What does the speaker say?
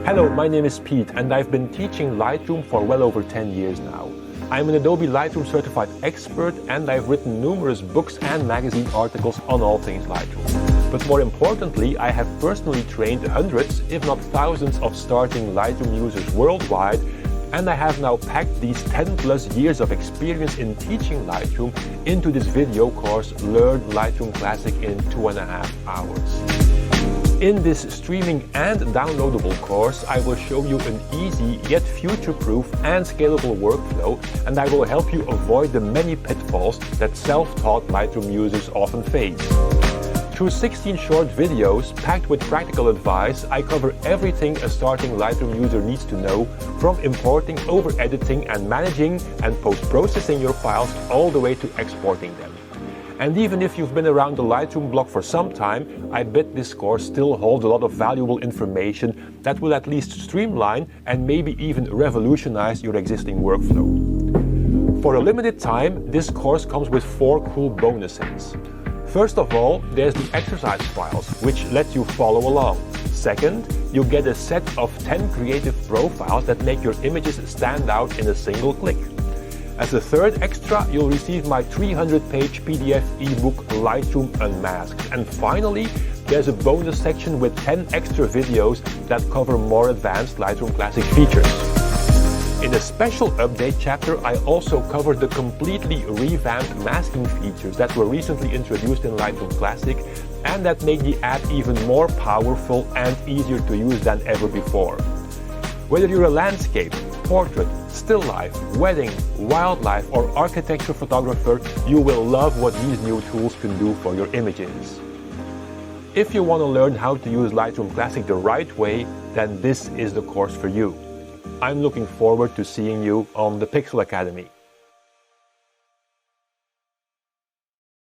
Hello, my name is Pete and I've been teaching Lightroom for well over 10 years now. I'm an Adobe Lightroom certified expert and I've written numerous books and magazine articles on all things Lightroom. But more importantly, I have personally trained hundreds, if not thousands, of starting Lightroom users worldwide, and I have now packed these 10 plus years of experience in teaching Lightroom into this video course, Learn Lightroom Classic in 2.5 hours. In this streaming and downloadable course, I will show you an easy yet future-proof and scalable workflow, and I will help you avoid the many pitfalls that self-taught Lightroom users often face. Through 16 short videos packed with practical advice, I cover everything a starting Lightroom user needs to know, from importing, over-editing and managing and post-processing your files all the way to exporting them. And even if you've been around the Lightroom block for some time, I bet this course still holds a lot of valuable information that will at least streamline and maybe even revolutionize your existing workflow. For a limited time, this course comes with 4 cool bonuses. First of all, there's the exercise files, which let you follow along. Second, you get a set of 10 creative profiles that make your images stand out in a single click. As a third extra, you'll receive my 300-page PDF ebook Lightroom Unmasked. And finally, there's a bonus section with 10 extra videos that cover more advanced Lightroom Classic features. In a special update chapter, I also covered the completely revamped masking features that were recently introduced in Lightroom Classic and that make the app even more powerful and easier to use than ever before. Whether you're a landscape, portrait, still life, wedding, wildlife, or architecture photographer, you will love what these new tools can do for your images. If you want to learn how to use Lightroom Classic the right way, then this is the course for you. I'm looking forward to seeing you on the Pixel Academy.